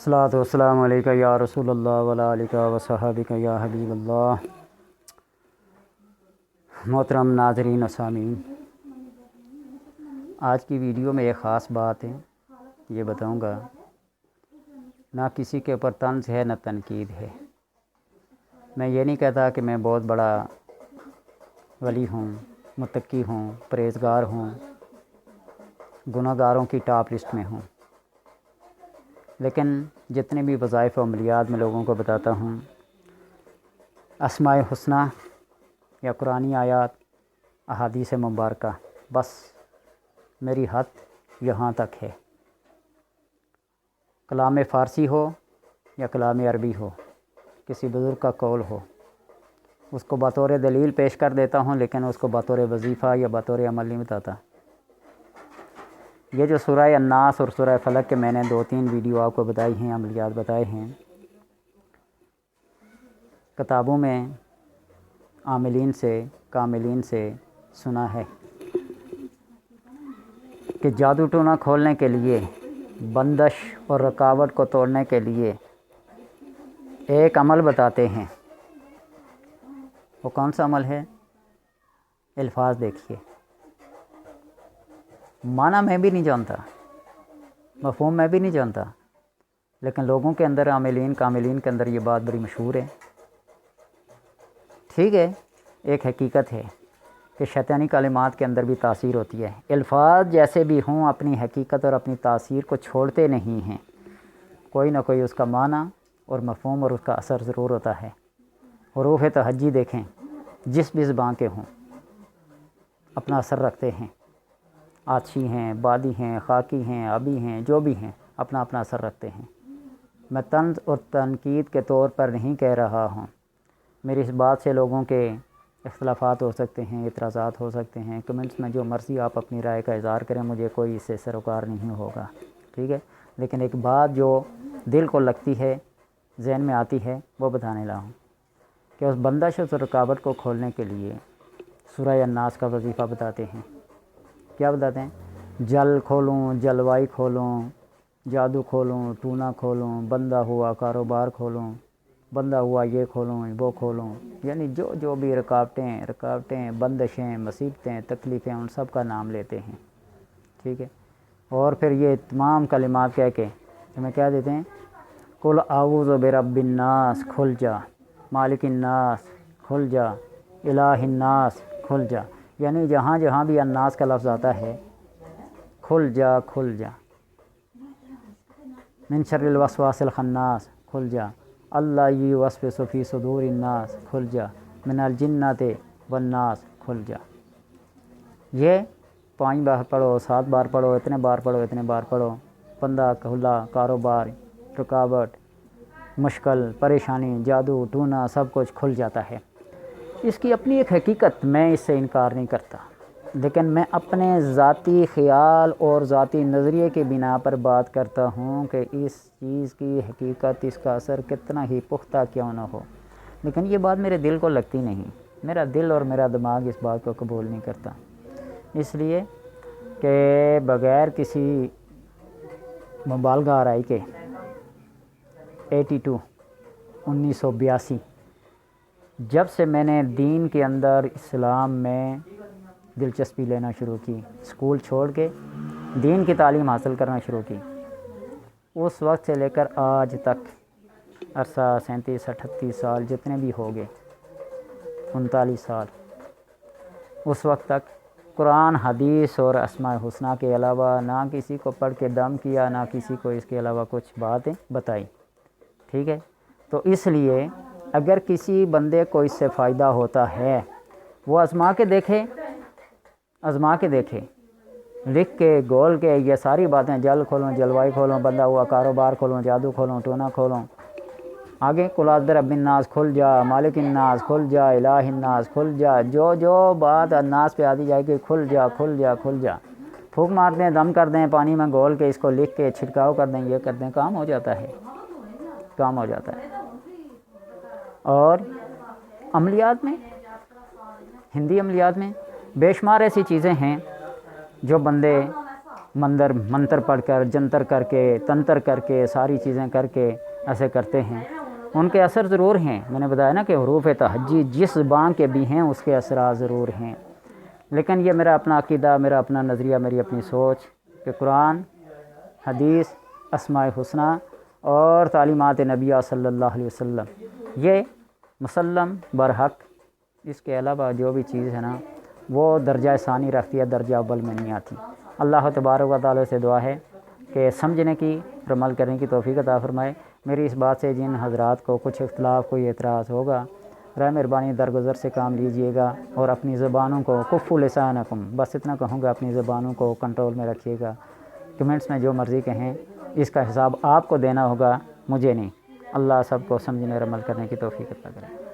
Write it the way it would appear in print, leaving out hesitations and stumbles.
الصلاۃ والسلام علیکہ یا رسول اللہ وعلیٰ آلہ وصحبہ یا حبیب اللہ۔ محترم ناظرین و سامعین، آج کی ویڈیو میں ایک خاص بات ہے، یہ بتاؤں گا۔ نہ کسی کے اوپر طنز ہے نہ تنقید ہے۔ میں یہ نہیں کہتا کہ میں بہت بڑا ولی ہوں، متقی ہوں، پرہیزگار ہوں، گناہ گاروں کی ٹاپ لسٹ میں ہوں، لیکن جتنے بھی وظائف و عملیات میں لوگوں کو بتاتا ہوں، اسماء حسنہ یا قرآنی آیات، احادیث مبارکہ، بس میری حد یہاں تک ہے۔ کلام فارسی ہو یا کلام عربی ہو، کسی بزرگ کا قول ہو، اس کو بطور دلیل پیش کر دیتا ہوں، لیکن اس کو بطور وظیفہ یا بطور عمل نہیں بتاتا۔ یہ جو سورہ الناس اور سورہ فلق کے میں نے 2-3 ویڈیو آپ کو بتائی ہیں، عملیات بتائے ہیں، کتابوں میں عاملین سے، کاملین سے سنا ہے کہ جادو ٹونا کھولنے کے لیے، بندش اور رکاوٹ کو توڑنے کے لیے ایک عمل بتاتے ہیں۔ وہ کون سا عمل ہے؟ الفاظ دیکھیے، معنی میں بھی نہیں جانتا، مفہوم میں بھی نہیں جانتا، لیکن لوگوں کے اندر، عاملین کاملین کے اندر یہ بات بڑی مشہور ہے۔ ٹھیک ہے، ایک حقیقت ہے کہ شیطانی کلمات کے اندر بھی تاثیر ہوتی ہے۔ الفاظ جیسے بھی ہوں، اپنی حقیقت اور اپنی تاثیر کو چھوڑتے نہیں ہیں، کوئی نہ کوئی اس کا معنی اور مفہوم اور اس کا اثر ضرور ہوتا ہے۔ حروف تہجی دیکھیں، جس بھی زبان کے ہوں، اپنا اثر رکھتے ہیں۔ آتشی ہیں، بادی ہیں، خاکی ہیں، ابی ہیں، جو بھی ہیں، اپنا اپنا اثر رکھتے ہیں۔ میں طنز اور تنقید کے طور پر نہیں کہہ رہا ہوں۔ میری اس بات سے لوگوں کے اختلافات ہو سکتے ہیں، اعتراضات ہو سکتے ہیں، کمنٹس میں جو مرضی آپ اپنی رائے کا اظہار کریں، مجھے کوئی اس سے سروکار نہیں ہوگا، ٹھیک ہے۔ لیکن ایک بات جو دل کو لگتی ہے، ذہن میں آتی ہے، وہ بتانے لگا ہوں کہ اس بندش اور رکاوٹ کو کھولنے کے لیے سورہ الناس کا وظیفہ بتاتے ہیں۔ کیا بتاتے ہیں؟ جل کھولوں، جلوائی کھولوں، جادو کھولوں، ٹونا کھولوں، بندہ ہوا کاروبار کھولوں، بندہ ہوا یہ کھولوں، وہ کھولوں، یعنی جو بھی رکاوٹیں، بندشیں، مصیبتیں، تکلیفیں، ان سب کا نام لیتے ہیں، ٹھیک ہے۔ اور پھر یہ تمام کلمات کہہ کے ہمیں کیا دیتے ہیں؟ قل اعوذ برب الناس، کھل جا، مالک الناس، کھل جا، الہ الناس، کھل جا، یعنی جہاں جہاں بھی الناس کا لفظ آتا ہے، کھل جا، کھل جا۔ من شر الوسواس الخناس، کھل جا، اللہ یوسوس فی صدور الناس، کھل جا، من الجنۃ والناس، کھل جا۔ یہ 5 بار پڑھو، 7 بار پڑھو، اتنے بار پڑھو، اتنے بار پڑھو، بندہ کھلا، کاروبار، رکاوٹ، مشکل، پریشانی، جادو ٹونا، سب کچھ کھل جاتا ہے۔ اس کی اپنی ایک حقیقت، میں اس سے انکار نہیں کرتا، لیکن میں اپنے ذاتی خیال اور ذاتی نظریے کی بنا پر بات کرتا ہوں کہ اس چیز کی حقیقت، اس کا اثر کتنا ہی پختہ کیوں نہ ہو، لیکن یہ بات میرے دل کو لگتی نہیں۔ میرا دل اور میرا دماغ اس بات کو قبول نہیں کرتا، اس لیے کہ بغیر کسی مبالغہ آرائی کے 1982 جب سے میں نے دین کے اندر، اسلام میں دلچسپی لینا شروع کی، اسکول چھوڑ کے دین کی تعلیم حاصل کرنا شروع کی، اس وقت سے لے کر آج تک عرصہ 37-38 سال جتنے بھی ہو گئے، 39 سال، اس وقت تک قرآن، حدیث اور اسماء حسنہ کے علاوہ نہ کسی کو پڑھ کے دم کیا، نہ کسی کو اس کے علاوہ کچھ باتیں بتائی، ٹھیک ہے۔ تو اس لیے اگر کسی بندے کو اس سے فائدہ ہوتا ہے، وہ آزما کے دیکھے، لکھ کے، گول کے، یہ ساری باتیں، جل کھولوں، جلوائی کھولوں، بندہ ہوا کاروبار کھولوں، جادو کھولوں، ٹونا کھولوں، آگے قل اعوذ برب الناس، کھل جا، مالک الناس، کھل جا، الہ الناس، کھل جا، جو بات الناس پہ آتی جائے گی، کھل جا، کھل جا، کھل جا، پھونک مار دیں، دم کر دیں، پانی میں گول کے اس کو لکھ کے چھڑکاؤ کر دیں، یہ کر دیں، کام ہو جاتا ہے، کام ہو جاتا ہے۔ اور عملیات میں، ہندی عملیات میں بے شمار ایسی چیزیں ہیں جو بندے منتر پڑھ کر، جنتر کر کے، تنتر کر کے، ساری چیزیں کر کے ایسے کرتے ہیں، ان کے اثر ضرور ہیں۔ میں نے بتایا نا کہ حروف تہجی جس زبان کے بھی ہیں اس کے اثرات ضرور ہیں، لیکن یہ میرا اپنا عقیدہ، میرا اپنا نظریہ، میری اپنی سوچ کہ قرآن، حدیث، اسماء حسنہ اور تعلیمات نبیہ صلی اللہ علیہ وسلم یہ مسلم برحق، اس کے علاوہ جو بھی چیز ہے نا وہ درجہ ثانی رکھتی ہے، درجہ اول میں نہیں آتی۔ اللہ تبارک و تعالی سے دعا ہے کہ سمجھنے کی اور عمل کرنے کی توفیق عطا فرمائے۔ میری اس بات سے جن حضرات کو کچھ اختلاف، کوئی اعتراض ہوگا، برائے مہربانی درگزر سے کام لیجئے گا اور اپنی زبانوں کو کفوا لسانکم، بس اتنا کہوں گا، اپنی زبانوں کو کنٹرول میں رکھیے گا۔ کمنٹس میں جو مرضی کہیں، اس کا حساب آپ کو دینا ہوگا، مجھے نہیں۔ اللہ سب کو سمجھنے اور عمل کرنے کی توفیق عطا کرے۔